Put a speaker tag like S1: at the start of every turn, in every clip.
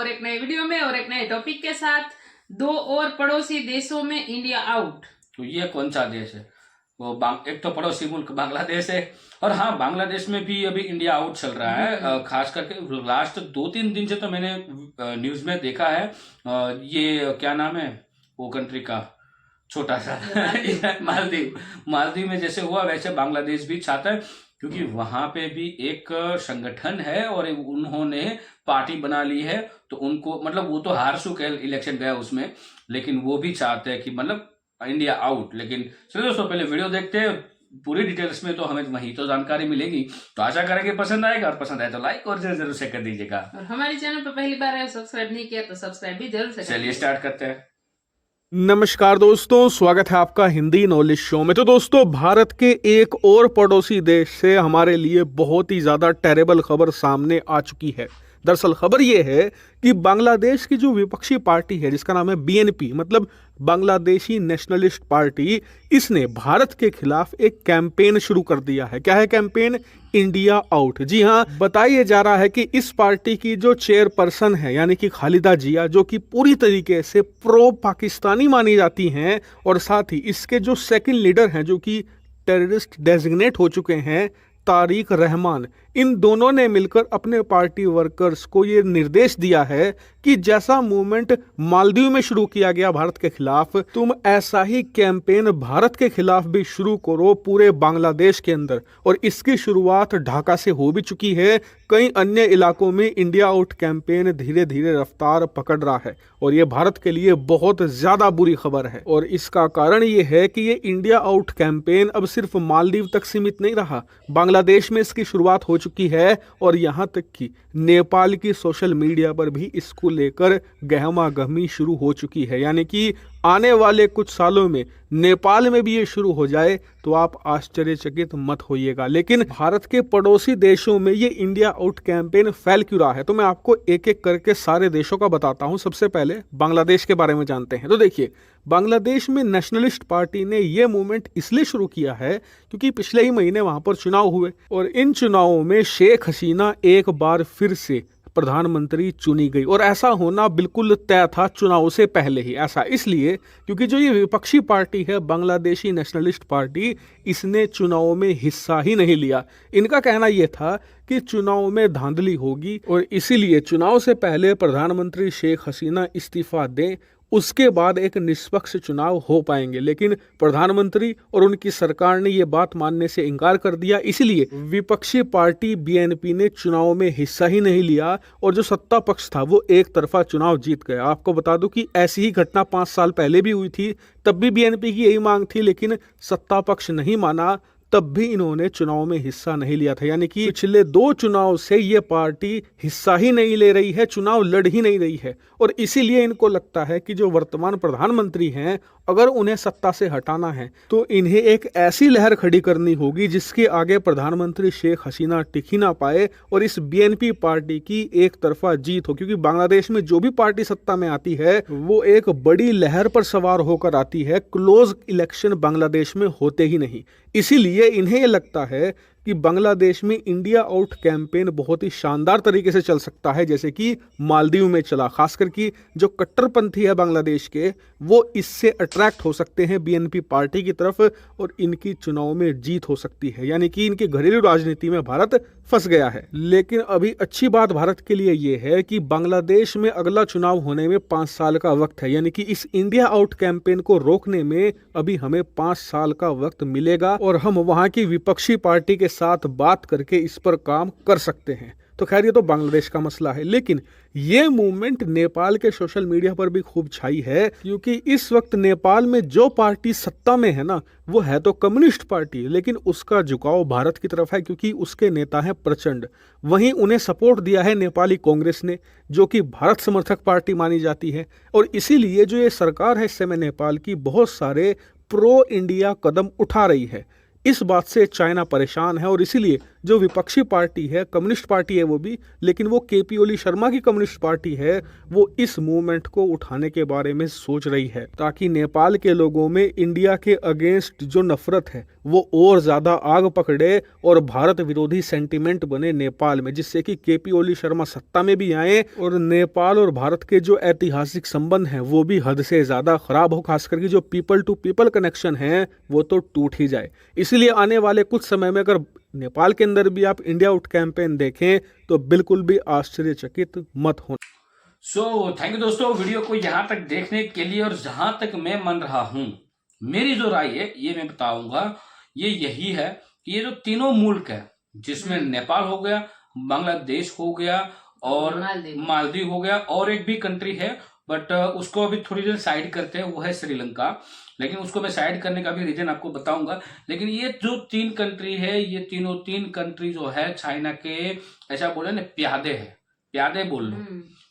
S1: और एक नए वीडियो में और एक नए टॉपिक के साथ। दो और पड़ोसी देशों में इंडिया आउट।
S2: तो ये कौन सा देश है? वो एक तो पड़ोसी मुल्क बांग्लादेश है, और हाँ, बांग्लादेश में भी अभी इंडिया आउट चल रहा है। खास करके लास्ट 2-3 दिन से तो मैंने न्यूज में देखा है। ये क्या नाम है वो कंट्री का, छोटा सा मालदीव में जैसे हुआ वैसे बांग्लादेश भी चाहता है, क्योंकि वहां पे भी एक संगठन है और उन्होंने पार्टी बना ली है। तो उनको मतलब वो तो हार चुके हैं, इलेक्शन गया उसमें, लेकिन वो भी चाहते हैं कि मतलब इंडिया आउट। लेकिन चलो दोस्तों, पहले वीडियो देखते हैं पूरी डिटेल्स में, तो हमें वही तो जानकारी मिलेगी। तो आशा करेंगे पसंद आएगा, और पसंद आए तो लाइक और जरूर से कर दीजिएगा।
S1: और हमारे चैनल पर पहली बार है, सब्सक्राइब नहीं किया तो सब्सक्राइब भी जरूर से करें।
S2: चलिए स्टार्ट करते हैं।
S3: नमस्कार दोस्तों, स्वागत है आपका हिंदी नॉलेज शो में। तो दोस्तों, भारत के एक और पड़ोसी देश से हमारे लिए बहुत ही ज़्यादा टेरेबल खबर सामने आ चुकी है। दरअसल खबर ये है कि बांग्लादेश की जो विपक्षी पार्टी है, जिसका नाम है बीएनपी, मतलब बांग्लादेशी नेशनलिस्ट पार्टी, इसने भारत के खिलाफ एक कैंपेन शुरू कर दिया है। क्या है कैंपेन? India out. जी हाँ, बताया जा रहा है कि इस पार्टी की जो चेयरपर्सन है, यानी कि खालिदा जिया, जो कि पूरी तरीके से प्रो पाकिस्तानी मानी जाती हैं, और साथ ही इसके जो सेकंड लीडर हैं, जो कि टेररिस्ट डेजिग्नेट हो चुके हैं, तारिक रहमान, इन दोनों ने मिलकर अपने पार्टी वर्कर्स को ये निर्देश दिया है कि जैसा मूवमेंट मालदीव में शुरू किया गया भारत के खिलाफ, तुम ऐसा ही कैंपेन भारत के खिलाफ भी शुरू करो पूरे बांग्लादेश के अंदर। और इसकी शुरुआत ढाका से हो भी चुकी है। कई अन्य इलाकों में इंडिया आउट कैंपेन धीरे धीरे रफ्तार पकड़ रहा है, और ये भारत के लिए बहुत ज्यादा बुरी खबर है। और इसका कारण ये है कि ये इंडिया आउट कैंपेन अब सिर्फ मालदीव तक सीमित नहीं रहा, बांग्लादेश में इसकी शुरुआत हो चुकी है, और यहाँ तक कि नेपाल की सोशल मीडिया पर भी इसको लेकर गहमा गहमी शुरू हो चुकी है। यानी कि आने वाले कुछ सालों में नेपाल में भी ये शुरू हो जाए तो आप आश्चर्यचकित मत होइएगा। लेकिन भारत के पड़ोसी देशों में ये इंडिया आउट कैंपेन फैल क्यों रहा है, तो मैं आपको एक एक करके सारे देशों का बताता हूं। सबसे पहले बांग्लादेश के बारे में जानते हैं। तो देखिए, बांग्लादेश में नेशनलिस्ट पार्टी ने ये मूवमेंट इसलिए शुरू किया है क्योंकि पिछले ही महीने वहां पर चुनाव हुए, और इन चुनावों में शेख हसीना एक बार फिर से प्रधानमंत्री चुनी गई। और ऐसा होना बिल्कुल तय था चुनाव से पहले ही। ऐसा इसलिए क्योंकि जो ये विपक्षी पार्टी है, बांग्लादेशी नेशनलिस्ट पार्टी, इसने चुनाव में हिस्सा ही नहीं लिया। इनका कहना यह था कि चुनाव में धांधली होगी, और इसीलिए चुनाव से पहले प्रधानमंत्री शेख हसीना इस्तीफा दें, उसके बाद एक निष्पक्ष चुनाव हो पाएंगे। लेकिन प्रधानमंत्री और उनकी सरकार ने यह बात मानने से इनकार कर दिया। इसलिए विपक्षी पार्टी बीएनपी ने चुनाव में हिस्सा ही नहीं लिया, और जो सत्ता पक्ष था वो एक तरफा चुनाव जीत गया। आपको बता दूं कि ऐसी ही घटना 5 साल पहले भी हुई थी। तब भी बीएनपी की यही मांग थी, लेकिन सत्ता पक्ष नहीं माना, तब भी इन्होंने चुनाव में हिस्सा नहीं लिया था। यानी कि पिछले 2 चुनाव से ये पार्टी हिस्सा ही नहीं ले रही है, चुनाव लड़ ही नहीं रही है। और इसीलिए इनको लगता है कि जो वर्तमान प्रधानमंत्री हैं, अगर उन्हें सत्ता से हटाना है तो इन्हें एक ऐसी लहर खड़ी करनी होगी जिसके आगे प्रधानमंत्री शेख हसीना टिक ही ना पाए, और इस बीएनपी पार्टी की एक तरफा जीत हो। क्योंकि बांग्लादेश में जो भी पार्टी सत्ता में आती है वो एक बड़ी लहर पर सवार होकर आती है, क्लोज इलेक्शन बांग्लादेश में होते ही नहीं। इसीलिए इन्हें ये लगता है कि बांग्लादेश में इंडिया आउट कैंपेन बहुत ही शानदार तरीके से चल सकता है, जैसे कि मालदीव में चला। खासकर कि जो कट्टरपंथी है बांग्लादेश के, वो इससे अट्रैक्ट हो सकते हैं बीएनपी पार्टी की तरफ, और इनकी चुनाव में जीत हो सकती है। यानी कि इनकी घरेलू राजनीति में भारत फंस गया है। लेकिन अभी अच्छी बात भारत के लिए ये है कि बांग्लादेश में अगला चुनाव होने में 5 साल का वक्त है। यानी कि इस इंडिया आउट कैंपेन को रोकने में अभी हमें 5 साल का वक्त मिलेगा, और हम वहां की विपक्षी पार्टी के साथ बात करके इस पर काम कर सकते हैं। तो खैर, ये तो बांग्लादेश का मसला है। लेकिन ये मूवमेंट नेपाल के सोशल मीडिया पर भी खूब छाई है, क्योंकि इस वक्त नेपाल में जो पार्टी सत्ता में है ना, वो है तो कम्युनिस्ट पार्टी, लेकिन उसका झुकाव भारत की तरफ है, क्योंकि उसके नेता हैं प्रचंड। वहीं उन्हें सपोर्ट दिया है नेपाली कांग्रेस ने, जो कि भारत समर्थक पार्टी मानी जाती है। और इसीलिए जो ये सरकार है इस समय नेपाल की, बहुत सारे प्रो इंडिया कदम उठा रही है। इस बात से चाइना परेशान है, और इसीलिए जो विपक्षी पार्टी है, कम्युनिस्ट पार्टी है वो भी, लेकिन वो केपी ओली शर्मा की कम्युनिस्ट पार्टी है, वो इस मूवमेंट को उठाने के बारे में सोच रही है ताकि नेपाल के लोगों में इंडिया के अगेंस्ट जो नफरत है वो और ज्यादा आग पकड़े और भारत विरोधी सेंटिमेंट बने नेपाल में, जिससे कि केपी ओली शर्मा सत्ता में भी आए और नेपाल और भारत के जो ऐतिहासिक संबंध हैं वो भी हद से ज्यादा खराब हो, खास करके जो पीपल टू पीपल कनेक्शन है वो तो टूट ही जाए। इसलिए आने वाले कुछ समय में अगर नेपाल के अंदर भी आप इंडिया आउट कैंपेन देखें तो बिल्कुल भी आश्चर्यचकित मत हो।
S2: थैंक यू दोस्तों वीडियो को यहाँ तक देखने के लिए। और जहां तक मैं मान रहा हूं, मेरी जो राय है ये मैं बताऊंगा, ये यही है कि ये जो तीनों मुल्क है, जिसमें नेपाल हो गया, बांग्लादेश हो गया और मालदीव हो गया, और एक भी कंट्री है बट उसको अभी थोड़ी देर साइड करते हैं, वो है श्रीलंका। लेकिन उसको मैं साइड करने का भी रीजन आपको बताऊंगा। लेकिन ये जो 3 कंट्री है, ये तीन कंट्री जो है चाइना के, ऐसा बोले ना, प्यादे है, प्यादे बोल लो,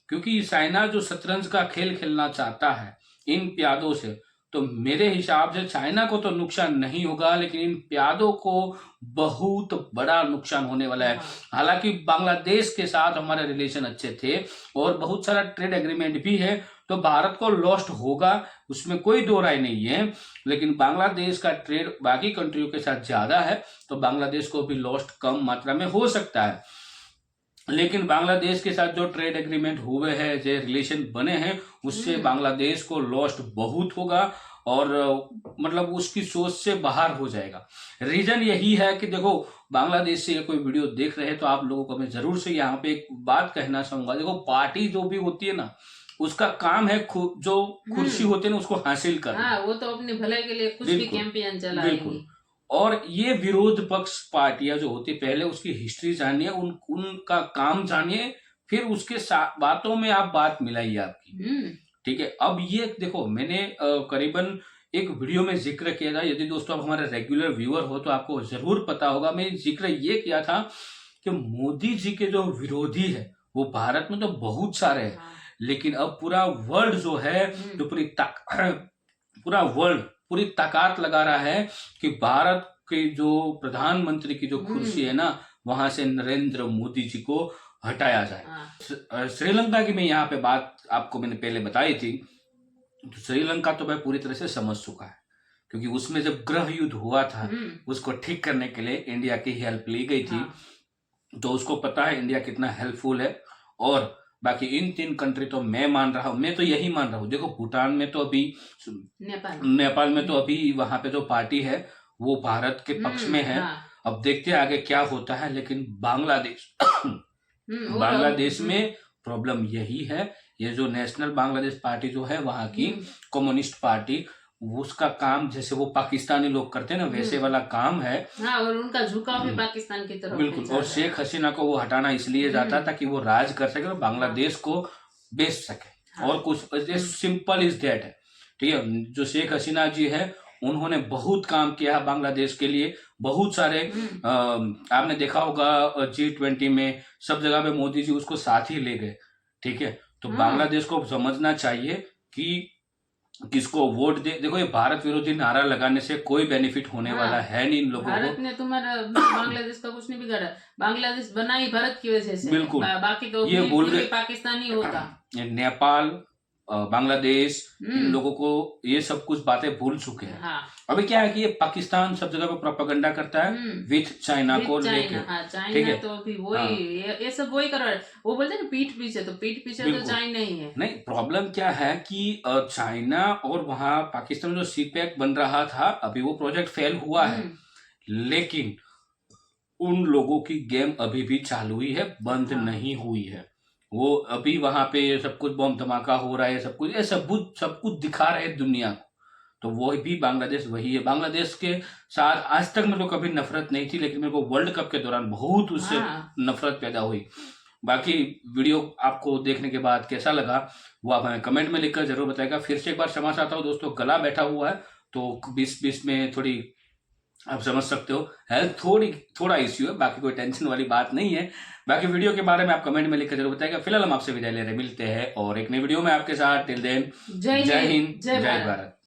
S2: क्योंकि चाइना जो शतरंज का खेल खेलना चाहता है इन प्यादों से, तो मेरे हिसाब से चाइना को तो नुकसान नहीं होगा, लेकिन इन प्यादों को बहुत बड़ा नुकसान होने वाला है। हालांकि बांग्लादेश के साथ हमारे रिलेशन अच्छे थे और बहुत सारा ट्रेड एग्रीमेंट भी है, तो भारत को लॉस्ट होगा, उसमें कोई दो राय नहीं है। लेकिन बांग्लादेश का ट्रेड बाकी कंट्रियों के साथ ज्यादा है, तो बांग्लादेश को भी लॉस्ट कम मात्रा में हो सकता है। लेकिन बांग्लादेश के साथ जो ट्रेड एग्रीमेंट हुए हैं, जो रिलेशन बने हैं, उससे बांग्लादेश को लॉस्ट बहुत होगा और मतलब उसकी सोच से बाहर हो जाएगा। रीजन यही है कि देखो, बांग्लादेश से कोई वीडियो देख रहे हैं तो आप लोगों को मैं जरूर से यहाँ पे एक बात कहना चाहूंगा। देखो, पार्टी जो भी होती है ना, उसका काम है जो कुर्सी होती है ना उसको हासिल करना।
S1: हाँ, वो तो अपनी भलाई के लिए कुछ भी कैंपेन चलाएंगी।
S2: और ये विरोध पक्ष पार्टियां जो होती, पहले उसकी हिस्ट्री जानिए, उनका काम जानिए, फिर उसके बातों में आप बात मिलाइए आपकी। ठीक है। अब ये देखो, मैंने करीबन एक वीडियो में जिक्र किया था, यदि दोस्तों आप हमारे रेगुलर व्यूअर हो तो आपको जरूर पता होगा, मैंने जिक्र ये किया था कि मोदी जी के जो विरोधी है वो भारत में तो बहुत सारे हैं, लेकिन अब पूरा वर्ल्ड जो है, जो पूरा वर्ल्ड पूरी ताकत लगा रहा है कि भारत के जो प्रधानमंत्री की जो कुर्सी है ना, वहां से नरेंद्र मोदी जी को हटाया जाए। श्रीलंका की मैं यहाँ पे बात आपको मैंने पहले बताई थी, तो श्रीलंका तो मैं पूरी तरह से समझ चुका है, क्योंकि उसमें जब गृह युद्ध हुआ था उसको ठीक करने के लिए इंडिया की हेल्प ली गई थी, तो उसको पता है इंडिया कितना हेल्पफुल है। और बाकी इन 3 कंट्री तो मैं मान रहा हूं, मैं तो यही मान रहा हूं। देखो, भूटान में तो अभी, नेपाल में तो अभी वहां पे जो पार्टी है वो भारत के पक्ष में है। अब देखते हैं आगे क्या होता है। लेकिन बांग्लादेश में प्रॉब्लम यही है, ये जो नेशनल बांग्लादेश पार्टी जो है, वहां की कम्युनिस्ट पार्टी, उसका काम जैसे वो पाकिस्तानी लोग करते हैं ना, वैसे वाला काम है।
S1: हाँ, और उनका झुकाव भी पाकिस्तान की तरफ।
S2: बिल्कुल। और शेख हसीना को वो हटाना इसलिए जाता ताकि वो राज कर सके और बांग्लादेश को बेच सके। और कुछ सिंपल इज दैट है। ठीक है। जो शेख हसीना जी है, उन्होंने बहुत काम किया बांग्लादेश के लिए, बहुत सारे आपने देखा होगा G20 में सब जगह पे मोदी जी उसको साथ ही ले गए। ठीक है। तो बांग्लादेश को समझना चाहिए कि किसको वोट दे। देखो, ये भारत विरोधी नारा लगाने से कोई बेनिफिट होने वाला है नहीं इन लोगों को।
S1: भारत ने तुम्हारा बांग्लादेश का कुछ नहीं बिगाड़ा, बांग्लादेश बना ही भारत की वजह से।
S2: बिल्कुल।
S1: बाकी तो
S2: ये बोल रहे
S1: पाकिस्तानी होता।
S2: नेपाल, बांग्लादेश, इन लोगों को ये सब कुछ बातें भूल चुके हैं।
S1: हाँ।
S2: अभी क्या है कि ये पाकिस्तान सब जगह पे प्रोपेगेंडा करता है विथ चाइना को लेके।
S1: ठीक है। तो भी वही ये सब वही कर रहा है। वो बोलते हैं ना पीठ पीछे, तो पीठ पीछे तो चाइना ही है।
S2: नहीं, प्रॉब्लम क्या है कि चाइना और वहां पाकिस्तान में जो सीपैक बन रहा था, अभी वो प्रोजेक्ट फेल हुआ है, लेकिन उन लोगों की गेम अभी भी चालू ही है, बंद नहीं हुई है। वो अभी वहां पे सब कुछ बम धमाका हो रहा है, सब कुछ दिखा रहे हैं दुनिया को। तो वो भी बांग्लादेश वही है। बांग्लादेश के साथ आज तक मेरे को कभी नफरत नहीं थी, लेकिन मेरे को वर्ल्ड कप के दौरान बहुत उससे नफरत पैदा हुई। बाकी वीडियो आपको देखने के बाद कैसा लगा वो आप हमें कमेंट में लिखकर जरूर बताएगा। फिर से एक बार क्षमा चाहता हूँ दोस्तों, गला बैठा हुआ है तो बीच में थोड़ी आप समझ सकते हो हेल्थ थोड़ा इश्यू है, बाकी कोई टेंशन वाली बात नहीं है। बाकी वीडियो के बारे में आप कमेंट में लिखकर जरूर बताएगा। फिलहाल हम आपसे विदाई ले रहे, मिलते हैं और एक नई वीडियो में आपके साथ। टिल देन, जय हिंद, जय भारत।